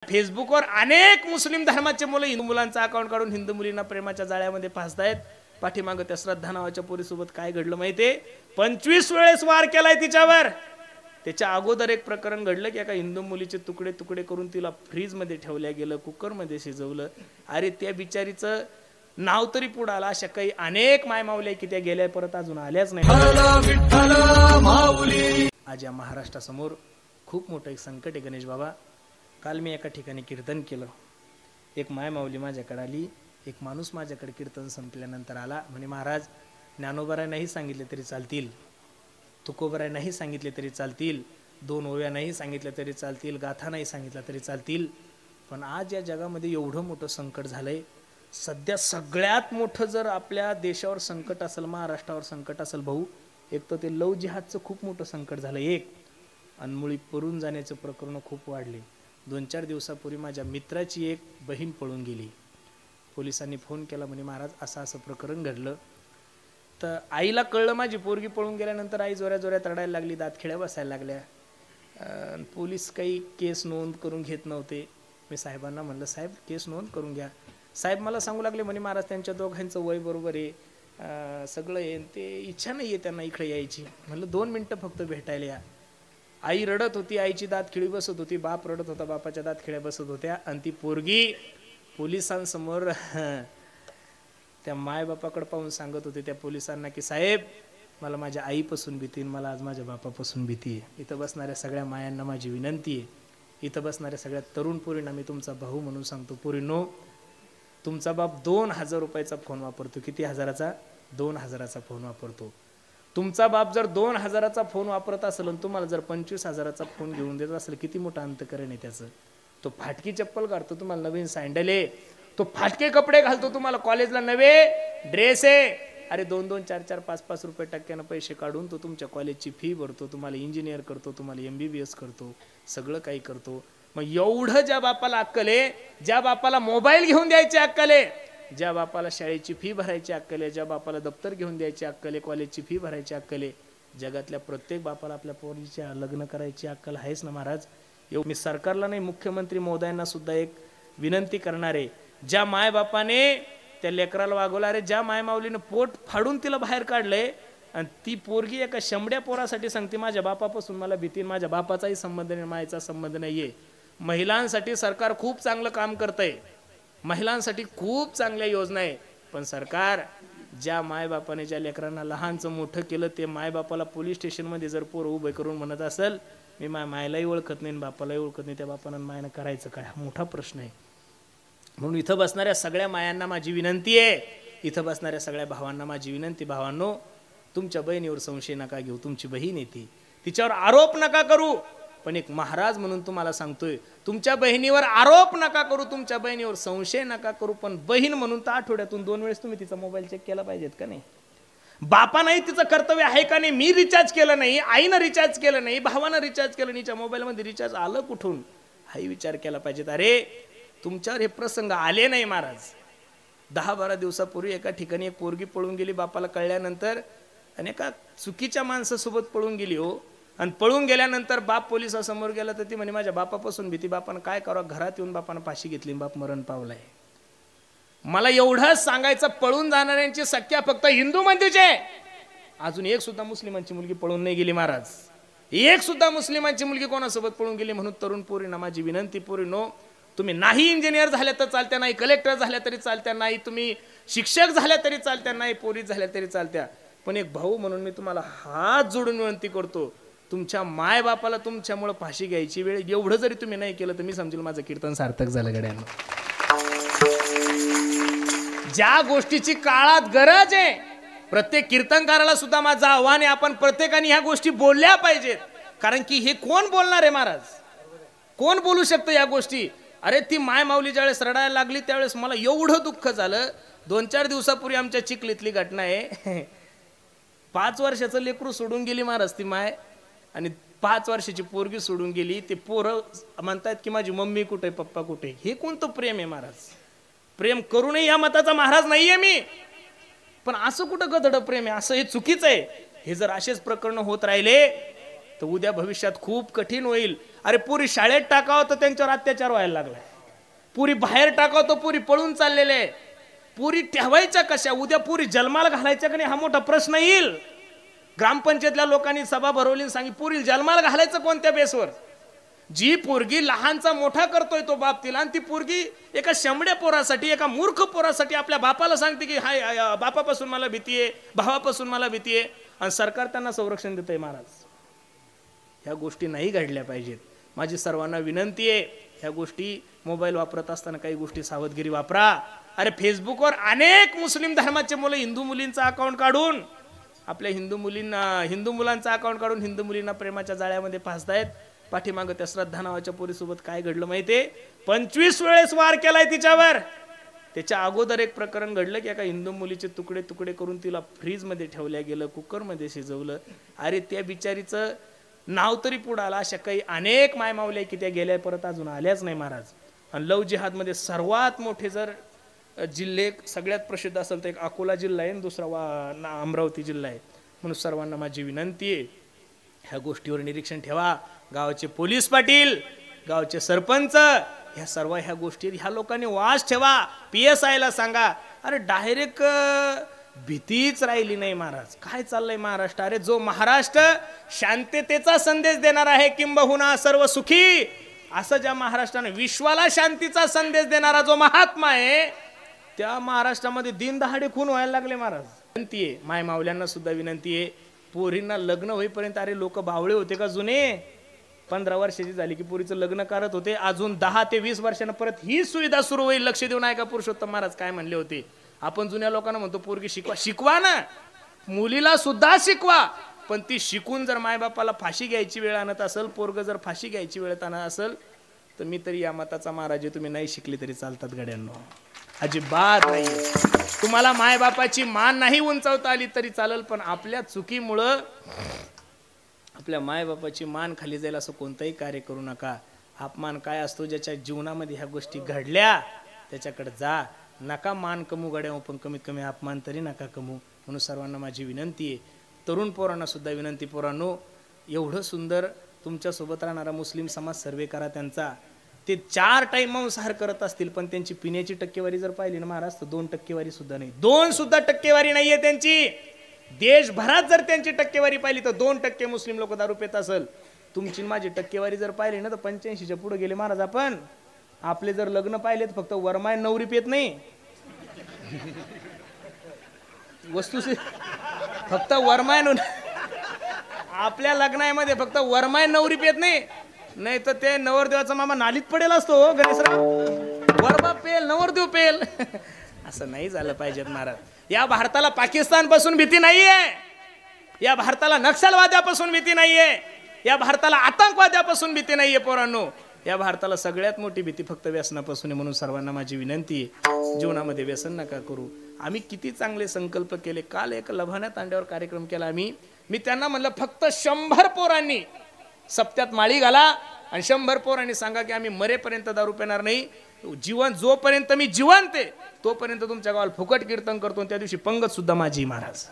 फेसबुकवर अनेक मुस्लिम धर्माचे मुलं हिंदू मुलांचा अकाउंट काढून हिंदू मुलींना प्रेमाच्या जाळ्यामध्ये फासतायत। पाठीमागं त्या श्रद्धा नावाच्या पोरीसोबत काय घडलं माहितीये? 25 वेळेस वार केलाय तिच्यावर। त्याच्या अगोदर एक प्रकरण घडलं की एका हिंदू मुलीचे तुकडे तुकडे करून तिला फ्रीज मध्ये ठेवल्या गेलं, कुकर मध्ये शिजवलं। अरे त्या बिचारीचं नाव तरी पुढे आलं। अशा काही अनेक मायमावल्या की त्या गेल्या परत अजून आल्याच नाही। आज या महाराष्ट्रासमोर खूप मोठं एक संकट आहे गणेश बाबा। काल मी एका ठिकाणी कीर्तन केलं, एक मायमावली माझ्याकडे आली। एक माणूस माझ्याकडे कीर्तन संपल्यानंतर आला, म्हणे महाराज ज्ञानोबराय नाही सांगितले तरी चालतील, तुकोबराय नाही सांगितले तरी चालतील, 2 ओव्या नाही सांगितल्या तरी चालतील, गाथा नाही सांगितला तरी चालतील, पण आज या जगामध्ये एवढं मोठं संकट झालंय। सध्या सगळ्यात मोठं जर आपल्या देशावर संकट असेल, महाराष्ट्रावर संकट असेल भाऊ, एक तर ते लव जिहादचं खूप मोठं संकट झालं एक, आणि मुळी पळून जाण्याचं प्रकरण खूप वाढले। 2-4 दिवसापूर्वी माझ्या मित्राची एक बहीण पळून गेली। पोलिसांनी फोन केला, म्हणे महाराज असं असं प्रकरण घडलं। तर आईला कळलं माझी पोरगी पळून गेल्यानंतर आई जोऱ्या जोऱ्यात रडायला लागली, दातखिळ्या बसायला लागल्या। पोलीस काही केस नोंद करून घेत नव्हते। मी साहेबांना म्हणलं साहेब केस नोंद करून घ्या। साहेब मला सांगू लागले, म्हणे महाराज त्यांच्या दोघांचं वय बरोबर आहे, सगळं आहे, ते इच्छा नाही आहे त्यांना इकडे यायची। म्हणलं 2 मिनिटं फक्त भेटायला या। आई रडत होती, आईची दात खिळी बसत होती, बाप रडत होता, बापाच्या दात खिळ्या बसत होत्या, आणि ती पोरगी पोलिसांसमोर त्या माय बापाकडे पाहून सांगत होते त्या पोलिसांना की साहेब मला माझ्या आईपासून भीती, मला आज माझ्या बापापासून भीती आहे। इथं बसणाऱ्या सगळ्या मायांना माझी विनंती आहे, इथं बसणाऱ्या सगळ्या तरुण पोरींना मी तुमचा भाऊ म्हणून सांगतो, पोरींनो तुमचा बाप 2000 रुपयाचा फोन वापरतो। किती हजाराचा? 2000चा फोन वापरतो। तुमचा बाप जर 2000चा फोन वापरत असेल आणि तुम्हाला जर 25000चा फोन घेऊन देत असेल, किती मोठं अंतकरण आहे त्याचं। तो फाटकी चप्पल घालतो, तुम्हाला नवीन सँडल आहे, तो फाटके कपडे घालतो, तुम्हाला कॉलेजला नवे ड्रेस आहे। अरे 2-2, 4-4, 5-5 रुपये टक्क्यानं पैसे काढून तो तुमच्या कॉलेजची फी भरतो, तुम्हाला इंजिनियर करतो, तुम्हाला MBBS करतो, सगळं काही करतो। मग एवढं ज्या बापाला अक्कल आहे, ज्या बापाला मोबाईल घेऊन द्यायची अक्कल आहे, ज्या बापाला शाळेची फी भरायची अक्कल आहे, ज्या बापाला दप्तर घेऊन द्यायची अक्कल आहे, कॉलेजची फी भरायची अक्कल आहे, जगातल्या प्रत्येक बापाला आपल्या पोरीचे लग्न करायची अक्कल आहेच ना महाराज। मी सरकारला नाही, मुख्यमंत्री महोदयांना सुद्धा एक विनंती करणार आहे, ज्या माय बापाने त्या लेकराला वागवलं, अरे ज्या मायमाऊलीनं पोट फाडून तिला बाहेर काढलंय आणि ती पोरगी एका शंभड्या पोरासाठी सांगते माझ्या बापापासून मला भीती, माझ्या बापाचाही संबंध नाही, मायचा संबंध नाहीये। महिलांसाठी सरकार खूप चांगलं काम करतंय, महिलांसाठी खूप चांगल्या योजना आहे, पण सरकार ज्या मायबापाने ज्या लेकरांना लहानचं मोठं केलं, ते मायबापाला पोलीस स्टेशनमध्ये जर पोरं उभे करून म्हणत असेल मी मायलाही ओळखत नाही, बापालाही ओळखत नाही, त्या बापानं मायनं करायचं काय? हा मोठा प्रश्न आहे। म्हणून इथं बसणाऱ्या सगळ्या मायांना माझी विनंती आहे, इथं बसणाऱ्या सगळ्या भावांना माझी विनंती, भावांनो तुमच्या बहिणीवर संशय नका घेऊ, तुमची बहीण आहे ती, तिच्यावर आरोप नका करू, पण एक महाराज म्हणून तुम्हाला सांगतोय तुमच्या बहिणीवर आरोप नका करू, तुमच्या बहिणीवर संशय नका करू, पण बहीण म्हणून तर आठवड्यातून 2 वेळेस तुम्ही तिचा मोबाईल चेक केला पाहिजेत का नाही? बापानंही तिचं कर्तव्य आहे का नाही? मी रिचार्ज केलं नाही, आईनं रिचार्ज केलं नाही, भावानं रिचार्ज केलं नाही, मोबाईलमध्ये रिचार्ज आलं कुठून? हाही विचार केला पाहिजेत। अरे तुमच्यावर हे प्रसंग आले नाही महाराज। 10-12 दिवसापूर्वी एका ठिकाणी एक पोरगी पळून गेली, बापाला कळल्यानंतर, आणि एका चुकीच्या माणसासोबत पळून गेली हो, आणि पळून गेल्यानंतर बाप पोलिसासमोर गेला तर ती म्हणे माझ्या बापापासून भीती, बापानं काय करावं, घरात येऊन बापानं फाशी घेतली, बाप मरण पावलाय। मला एवढंच सांगायचं, पळून जाणाऱ्यांची संख्या फक्त हिंदू मंदिरचे, अजून एक सुद्धा मुस्लिमांची मुलगी पळून नाही गेली महाराज, एक सुद्धा मुस्लिमांची मुलगी कोणासोबत पळून गेली। म्हणून तरुण पोरींना माझी विनंती, पोरींनो तुम्ही नाही इंजिनियर झाल्या तर चालत्या, नाही कलेक्टर झाल्या तरी चालत्या, नाही तुम्ही शिक्षक झाल्या तरी चालत्या, नाही पोलीस झाल्या तरी चालत्या, पण एक भाऊ म्हणून मी तुम्हाला हात जोडून विनंती करतो, तुमच्या माय बापाला तुमच्यामुळे फाशी घ्यायची वेळ एवढं जरी तुम्ही नाही केलं तर मी समजेल माझं कीर्तन सार्थक झालं गड्यांनो। ज्या गोष्टीची काळात गरज आहे, प्रत्येक कीर्तनकाराला सुद्धा माझं आव्हान आहे, आपण प्रत्येकाने ह्या गोष्टी बोलल्या पाहिजेत, कारण की हे कोण बोलणार आहे महाराज? कोण बोलू शकतं या गोष्टी? अरे ती माय माऊली ज्यावेळेस रडायला लागली त्यावेळेस मला एवढं दुःख झालं। 2-4 दिवसापूर्वी आमच्या चिखलीतली घटना आहे, 5 वर्षाचं लेकरू सोडून गेली महाराज ती माय, आणि 5 वर्षाची पोरगी सोडून गेली। ते पोरं म्हणतात की माझी मम्मी कुठे, पप्पा कुठे? हे कोणतं प्रेम आहे महाराज? प्रेम करू नये या मताचा महाराज नाहीये मी, पण असं कुठं गधड प्रेम आहे? असं हे चुकीचं आहे। हे जर असेच प्रकरण होत राहिले तर उद्या भविष्यात खूप कठीण होईल. अरे पुरी शाळेत टाकावं तर त्यांच्यावर अत्याचार व्हायला लागलाय, पुरी बाहेर टाकावं तर पुरी पळून चाललेले आहे. पुरी ठेवायच्या कशा, उद्या पुरी जन्माला घालायच्या का नाही हा मोठा प्रश्न येईल. ग्रामपंचायतल्या लोकांनी सभा भरवली आणि सांगितलं पुरी जन्माला घालायचं कोणत्या बेसवर. जी पोरगी लहानचा मोठा करतोय तो बाप तिला, आणि ती पोरगी एका शंभड्या पोरासाठी, एका मूर्ख पोरासाठी आपल्या बापाला सांगते की हाय बापापासून मला भीती आहे, भावापासून मला भीती आहे, आणि सरकार त्यांना संरक्षण देतंय. महाराज ह्या गोष्टी नाही घडल्या पाहिजेत. माझी सर्वांना विनंती आहे, ह्या गोष्टी मोबाईल वापरत असताना काही गोष्टी सावधगिरी वापरा. अरे फेसबुकवर अनेक मुस्लिम धर्माचे मुलं हिंदू मुलींचा अकाउंट काढून आपल्या हिंदू मुलांचा अकाउंट काढून हिंदू मुलींना प्रेमाच्या जाळ्यामध्ये फासतायत. पाठीमागं त्या श्रद्धा नावाच्या पोरीसोबत काय घडलं माहितीये, 25 वेळेस वार केलाय तिच्यावर. त्याच्या अगोदर एक प्रकरण घडलं की एका हिंदू मुलीचे तुकडे तुकडे करून तिला फ्रीजमध्ये ठेवल्या गेलं, कुकरमध्ये शिजवलं. अरे त्या बिचारीचं नाव तरी पुढं आलं. अशा काही अनेक मायमावल्या की त्या गेल्या परत अजून आल्याच नाही महाराज. आणि लव जिहादमध्ये सर्वात मोठे जर जिल्हे सगळ्यात प्रसिद्ध असेल तर एक अकोला जिल्हा आहे आणि दुसरा अमरावती जिल्हा आहे. म्हणून सर्वांना माझी विनंती आहे, ह्या गोष्टीवर निरीक्षण ठेवा. गावाचे पोलीस पाटील, गावचे सरपंच, ह्या सर्व ह्या गोष्टी ह्या लोकांनी वास ठेवा. PSI ला सांगा. अरे डायरेक्ट भीतीच राहिली नाही महाराज. काय चाललंय महाराष्ट्र. अरे जो महाराष्ट्र शांततेचा संदेश देणार आहे, किंबहुना सर्व सुखी, असं ज्या महाराष्ट्राने विश्वाला शांतीचा संदेश देणारा जो महात्मा आहे, त्या महाराष्ट्रामध्ये दिनदहाडे खून व्हायला लागले महाराज. विनंती आहे माय मावल्यांना सुद्धा विनंती आहे, पोरींना लग्न होईपर्यंत, अरे लोक बावळे होते का जुने, 15 वर्षाची झाली की पोरीचं लग्न करत होते. अजून 10 ते 20 वर्षांना परत ही सुविधा सुरू होईल. लक्ष देऊ नये का पुरुषोत्तम महाराज काय म्हणले होते. आपण जुन्या लोकांना म्हणतो पोरगी शिकवा, शिकवा ना, मुलीला सुद्धा शिकवा. पण ती शिकून जर मायबापाला फाशी घ्यायची वेळ आणत असेल, पोरग जर फाशी घ्यायची वेळ आणत असेल, तर मी तरी या मताचा महाराज आहे, तुम्ही नाही शिकले तरी चालतात गड्यांनो, अजिबात नाही. तुम्हाला मायबापाची मान नाही उंचावता आली तरी चालेल, पण आपल्या चुकीमुळं आपल्या मायबापाची मान खाली जाईल असं कोणतंही कार्य करू नका. अपमान काय असतो, ज्याच्या जीवनामध्ये ह्या गोष्टी घडल्या त्याच्याकडे जा. नका मान कमू गड्या, पण कमीत कमी अपमान तरी नका कमू. म्हणून सर्वांना माझी विनंती आहे, तरुण पोरांना सुद्धा विनंती, पोरांनो एवढं सुंदर तुमच्यासोबत राहणारा मुस्लिम समाज सर्वे करा त्यांचा. ते 4 टाइम मांसाहार करत असतील, पण त्यांची पिण्याची टक्केवारी जर पाहिली ना महाराज, तर 2 टक्केवारी सुद्धा नाही, 2 सुद्धा टक्केवारी नाहीये त्यांची. देशभरात जर त्यांची टक्केवारी पाहिली तर 2% मुस्लिम लोक दारू पित असेल. तुमची माझी टक्केवारी जर पाहिली ना तर 85च्या पुढे गेले महाराज आपण. आपले जर लग्न पाहिलेत फक्त वरमाय नवरी पित नाही, वस्तू फक्त वरमाय, आपल्या लग्नामध्ये फक्त वरमाय नवरी पित नाही, नाही तर ते नवरदेवाचा मामा नालीत पडेल असतो. गणेशराव वरबा पेल नवरदेव पेल असं नाही झालं पाहिजेत महाराज. या भारताला पाकिस्तान पासून भीती नाहीये, या भारताला नक्षलवाद्यापासून भीती नाहीये, या भारताला आतंकवाद्यापासून भीती नाहीये. पोरांनो या भारताला सगळ्यात मोठी भीती फक्त व्यसनापासून आहे. म्हणून सर्वांना माझी विनंती आहे, जीवनामध्ये व्यसन नका करू. आम्ही किती चांगले संकल्प केले. काल एक लभाण्यात तांड्यावर कार्यक्रम केला आम्ही. मी त्यांना म्हणलं फक्त 100 पोरांनी सप्त्यात माळी घाला आणि 100 पोरांनी सांगा की आम्ही मरेपर्यंत दारू पिणार नाही. जीवन जोपर्यंत मी जिवंत आहे तोपर्यंत तुमच्या गावाला फुकट कीर्तन करतो. त्या दिवशी पंगत सुद्धा माझी. महाराज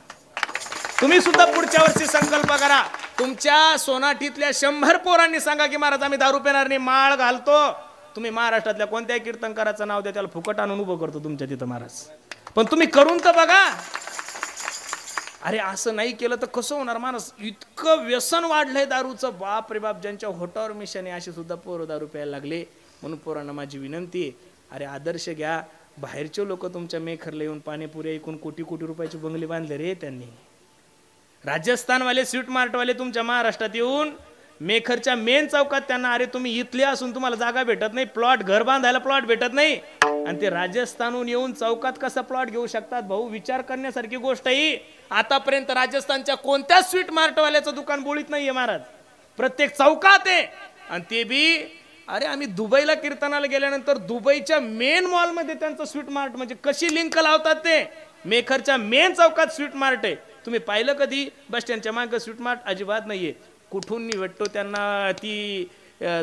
तुम्ही सुद्धा पुढच्या वर्षी संकल्प करा. तुमच्या सोनाटीतल्या 100 पोरांनी सांगा की महाराज आम्ही दारू पिणार नाही, माळ घालतो. तुम्ही महाराष्ट्रातल्या कोणत्याही कीर्तनकाराचं नाव द्या, त्याला फुकट आणून उभं करतो तुमच्या तिथं महाराज. पण तुम्ही करून तर बघा. अरे असं नाही केलं तर कसं होणार माणूस. इतकं व्यसन वाढलंय दारूचं, बाप रे बाप. ज्यांच्या होटावर मिशन आहे असे सुद्धा पोरं दारू प्यायला लागले. म्हणून पोरांना माझी विनंती आहे, अरे आदर्श घ्या. बाहेरचे लोक तुमच्या मेखरला येऊन पाणीपुरी ऐकून कोटी कोटी रुपयाचे बंगले बांधले रे त्यांनी. राजस्थानवाले स्वीट मार्टवाले तुमच्या महाराष्ट्रात येऊन मेखरच्या मेन चौकात त्यांना, अरे तुम्ही इथले असून तुम्हाला जागा भेटत नाही, प्लॉट घर बांधायला प्लॉट भेटत नाही, आणि ते राजस्थानहून येऊन चौकात कसा प्लॉट घेऊ शकतात. भाऊ विचार करण्यासारखी गोष्ट ही. आतापर्यंत राजस्थानच्या कोणत्याच स्वीट मार्टवाल्याचं दुकान बोळीत नाहीये महाराज, प्रत्येक चौकात आहे. आणि ते बी, अरे आम्ही दुबईला कीर्तनाला गेल्यानंतर दुबईच्या मेन मॉलमध्ये त्यांचं स्वीट मार्ट, म्हणजे कशी लिंक लावतात ते. मेखरच्या मेन चौकात स्वीट मार्ट आहे. तुम्ही पाहिलं कधी बस स्टँडच्या मागे स्वीट मार्ट? अजिबात नाहीये. कुठून भेटतो त्यांना ती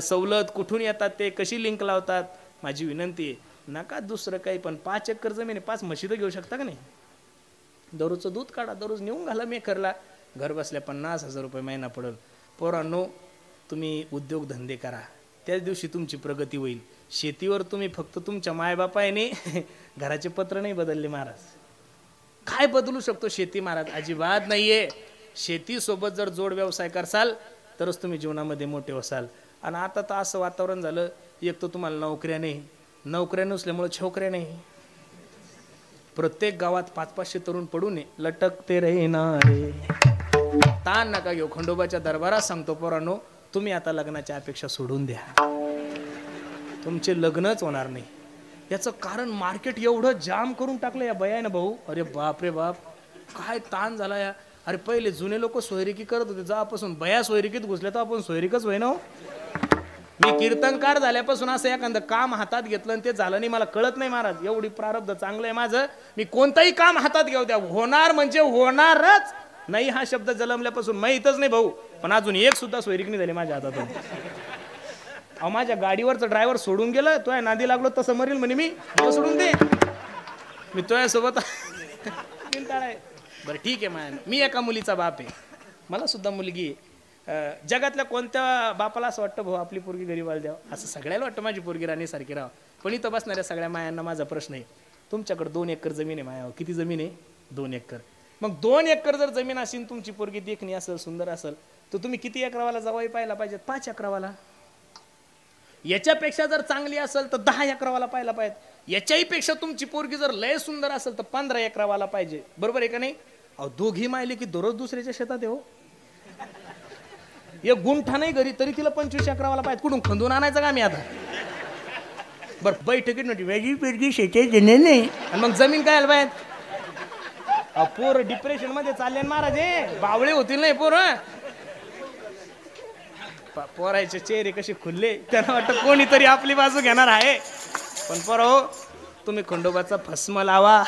सवलत, कुठून येतात ते, कशी लिंक लावतात. माझी विनंती आहे, नका दुसरं काही, पण 5 एकर जमीन 5 म्हशी तर घेऊ शकता का नाही. दररोजचं दूध काढा, दररोज नेऊन घाला मेखरला, घर बसल्या 50,000 रुपये महिना पडेल. पोरांनो, तुम्ही उद्योगधंदे करा, त्याच दिवशी तुमची प्रगती होईल. शेतीवर तुम्ही फक्त तुमच्या मायबापाने घराचे पत्र नाही बदलले महाराज. काय बदलू शकतो शेती महाराज? अजिबात नाहीये. शेतीसोबत जर जोड व्यवसाय करसाल तरच तुम्ही जीवनामध्ये मोठे होसाल. आणि आता तर असं वातावरण झालं, एक तर तुम्हाला नोकऱ्या नाही, नोकऱ्या नसल्यामुळे छोकऱ्या नाही. प्रत्येक गावात 500-500 तरुण पडून लटकते रे ना रे. ताण नका घेऊ. खंडोबाच्या दरबारात सांगतो पोरांनो, तुम्ही आता लग्नाच्या अपेक्षा सोडून द्या. तुमचे लग्नच होणार नाही. याचं कारण मार्केट एवढं जाम करून टाकलं या बयानं भाऊ. अरे बाप रे बाप, काय ताण झाला या. अरे पहिले जुने लोक सोयरिकी करत होते, जेव्हापासून बया सोयरिकीत घुसल्या तर आपण सोयरिकच होईना. मी कीर्तनकार झाल्यापासून असं एखादं काम हातात घेतलं आणि ते झालं नाही, मला कळत नाही महाराज. एवढी प्रारब्ध चांगलं आहे माझं, मी कोणतंही काम हातात घेऊ द्या, होणार म्हणजे होणारच. नाही हा शब्द जन्मल्यापासून माहीतच नाही भाऊ, पण अजून एक सुद्धा सोयरीक नाही झाली माझ्या हातातून. अहो माझ्या गाडीवरचं ड्रायव्हर सोडून गेलं, तो नादी लागलो तसं मरेल म्हणे मी, सोडून दे, मी तो सोबत. बरं ठीक आहे माया, मी एका मुलीचा बाप आहे, मला सुद्धा मुलगी आहे. जगातल्या कोणत्या बापाला असं वाटतं भाऊ आपली पोरगी गरीबाला द्यावं? असं सगळ्याला वाटतं माझी पोरगी राणीसारखी राहावं. पण इथं बसणाऱ्या सगळ्या मायांना माझा प्रश्न आहे, तुमच्याकडे 2 एकर जमीन आहे माया, किती जमीन आहे? 2 एकर. मग 2 एकर जर जमीन असेल, तुमची पोरगी देखणी असेल, सुंदर असेल, तर तुम्ही किती एकरावाला जावई पाहायला पाहिजेत? 5 एकरावाला. याच्यापेक्षा जर चांगली असेल तर 10 एकरावाला पाहायला पाहिजे. याच्याही पेक्षा तुमची पोरगी जर लय सुंदर असेल तर 15 एकरावाला पाहिजे. बरोबर आहे का नाही? अहो दोघी मायले की दररोज दुसऱ्याच्या शेतात आहे हो. एक गुंठा नाही घरी तरी तिला 25 एकरावाला पाहिजे. कुठून खंदून आणायचं का मी आता? बरं बैठकीत नव्हती वेगळी पेरगी शेती नाही, आणि मग जमीन काय आलं पाहिजे? पोर डिप्रेशन मध्ये चालले महाराज, बावळे होतील नाही पोर. पोरायचे चेहरे कसे खुलले, त्यांना वाटतं कोणीतरी आपली बाजू घेणार आहे. पण पोरो, तुम्ही खंडोबाचा भस्म लावा,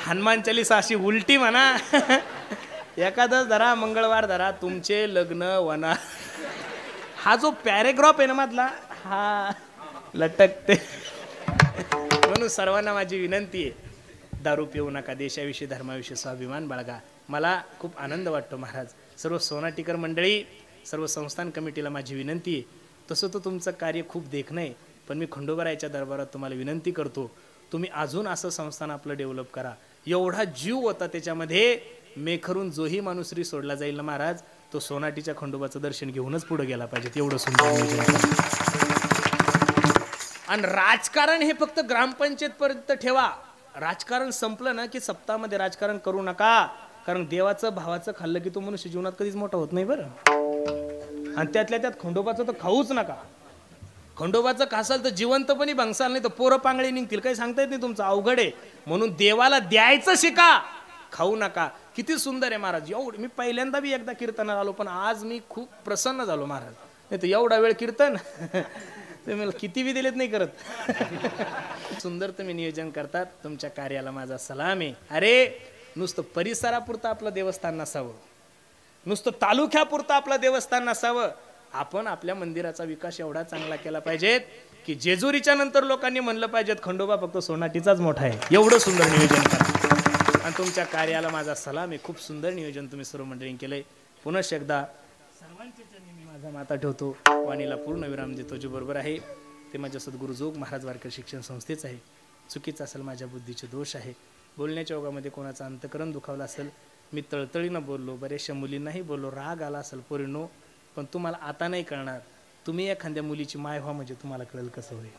हनुमान चालीसा अशी उलटी म्हणा, एकादश धरा, मंगळवार धरा, तुमचे लग्न होणार. हा जो पॅरेग्राफ आहे ना मधला, हा लटकते. म्हणून सर्वांना माझी विनंती आहे, दारू पिऊ नका, देशाविषयी धर्माविषयी स्वाभिमान बाळगा. मला खूप आनंद वाटतो महाराज. सर्व सोनाटीकर मंडळी, सर्व संस्थान कमिटीला माझी विनंती आहे, तसं तर तुमचं कार्य खूप देखणं आहे, पण मी खंडोबारायाच्या दरबारात तुम्हाला विनंती करतो, तुम्ही अजून असं संस्थान आपलं डेव्हलप करा. एवढा जीव होता त्याच्यामध्ये, मेखरून जोही माणूस श्री सोडला जाईल ना महाराज, तो सोनाटीच्या खंडोबाचं दर्शन घेऊनच पुढे गेला पाहिजे. एवढं सुंदर नियोजन. आणि राजकारण हे फक्त ग्रामपंचायत पर्यंत ठेवा. राजकारण संपलं ना की सप्ताहामध्ये राजकारण करू नका, कारण देवाचं भावाचं खाल्लं की तो मनुष्य जीवनात कधीच मोठा होत नाही बरं. आणि त्यातल्या त्यात खंडोबाचं तर खाऊच नका. खंडोबाचं खासाल तर जिवंतपणी भंगसाल, नाही तर पोरं पांगळे निघतील, काही सांगता येत नाही, तुमचं अवघड आहे. म्हणून देवाला द्यायचं शिका, खाऊ नका. किती सुंदर आहे महाराज. एवढं मी पहिल्यांदा बी एकदा कीर्तनाला आलो, पण आज मी खूप प्रसन्न झालो महाराज. नाही तर एवढा वेळ कीर्तन तुम्ही मला किती बी दिलेत नाही करत. सुंदर तुम्ही नियोजन करतात, तुमच्या कार्याला माझा सलाम आहे. अरे नुसतं परिसरापुरतं आपलं देवस्थान नसावं, नुसतं तालुक्यापुरतं आपलं देवस्थान नसावं. आपण आपल्या मंदिराचा विकास एवढा चांगला केला पाहिजे की जेजुरीच्या नंतर लोकांनी म्हणलं पाहिजेत खंडोबा फक्त सोनाटीचाच मोठा आहे. एवढं सुंदर नियोजन करा आणि तुमच्या कार्याला माझा सलाम आहे. खूप सुंदर नियोजन तुम्ही सर्व मंडळींनी केलंय. पुनश एकदा सर्वांच्या चरणी मी माझा माता ठेवतो, वाणीला पूर्ण विराम देतो. जे बरोबर आहे ते माझ्या सद्गुरू जोग महाराज वारकरी शिक्षण संस्थेच आहे. चुकीचं असेल माझ्या बुद्धीचे दोष आहे, बोलण्याच्या ओघामध्ये कोणाचं अंतकरण दुखावलं असेल, मी तळतळीनं बोललो, बऱ्याचशा मुलींनाही बोललो, राग आला असेल पोरींनो, पण तुम्हाला आता नाही कळणार. तुम्ही एखाद्या मुलीची माय व्हा म्हणजे तुम्हाला कळेल कसं होईल.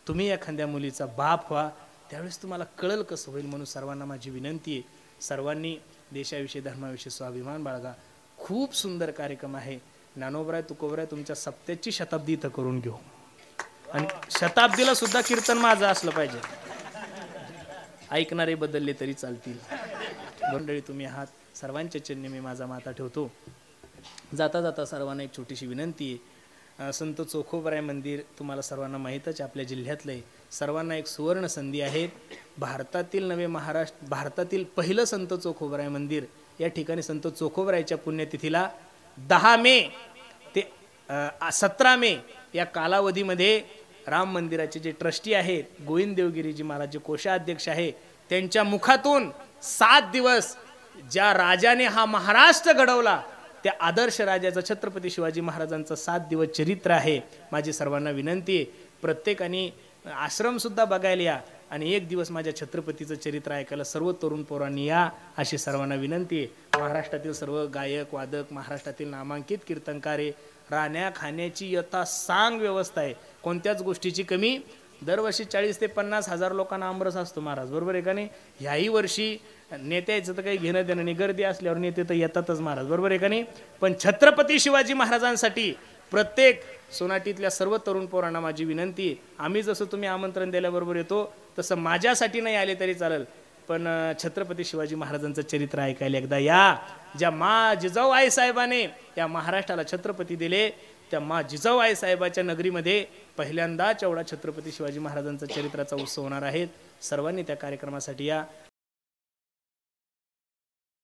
तुम्ही एखाद्या मुलीचा बाप व्हा त्यावेळेस तुम्हाला कळेल कसं होईल. म्हणून सर्वांना माझी विनंती आहे, सर्वांनी देशाविषयी धर्माविषयी स्वाभिमान बाळगा. खूप सुंदर कार्यक्रम आहे. ज्ञानोबराय तुकोबराय तुमच्या सप्त्याची शताब्दी इथं करून घेऊ, आणि शताब्दीला सुद्धा कीर्तन माझं असलं पाहिजे. ऐकणारे बदलले तरी चालतील. मंडळी तुम्ही आहात, सर्वांच्या चरणी मी माझा माता ठेवतो. जाता जाता सर्वांना एक छोटीशी विनंती आहे. संत चोखोबराय मंदिर तुम्हाला सर्वांना माहीतच आपल्या जिल्ह्यातलं आहे. सर्वांना एक सुवर्ण संधी आहे. भारतातील नवे महाराष्ट्र, भारतातील पहिलं संत चोखोबराय मंदिर या ठिकाणी संत चोखोबरायच्या पुण्यतिथीला 10 मे ते 17 मे या कालावधीमध्ये राम मंदिराचे जे ट्रस्टी आहेत, गोविंद देवगिरीजी महाराज जे कोषाध्यक्ष आहे, त्यांच्या मुखातून 7 दिवस ज्या राजाने हा महाराष्ट्र घडवला त्या आदर्श राजाचं छत्रपती शिवाजी महाराजांचं 7 दिवस चरित्र आहे. माझी सर्वांना विनंती आहे, प्रत्येकाने आश्रमसुद्धा बघायला या आणि एक दिवस माझ्या छत्रपतीचं चरित्र ऐकायला सर्व तरुण पोरांनी या, अशी सर्वांना विनंती आहे. महाराष्ट्रातील सर्व गायक वादक, महाराष्ट्रातील नामांकित कीर्तनकारे, राहण्या खाण्याची यथासांग व्यवस्था आहे, कोणत्याच गोष्टीची कमी. दरवर्षी 40 ते 50 हजार लोकांना आमरस असतो महाराज, बरोबर आहे का नाही? ह्याही वर्षी नेत्याचं तर काही घेणं देणं नाही, गर्दी असल्यावर नेते तर येतातच महाराज, बरोबर आहे का नाही? पण छत्रपती शिवाजी महाराजांसाठी प्रत्येक सोनाटीतल्या सर्व तरुण पोरांना माझी विनंती आहे, आम्ही जसं तुम्ही आमंत्रण दिल्याबरोबर येतो तसं माझ्यासाठी नाही आले तरी चालेल, पण छत्रपती शिवाजी महाराजांचं चरित्र ऐकायला एकदा या. ज्या जिजाऊ आई साहेबाने या महाराष्ट्राला छत्रपती दिले, त्या जिजाऊ आई साहेबाच्या नगरीमध्ये पहिल्यांदाच एवढा छत्रपती शिवाजी महाराजांचा चरित्राचा उत्सव होणार आहे. सर्वांनी त्या कार्यक्रमासाठी या.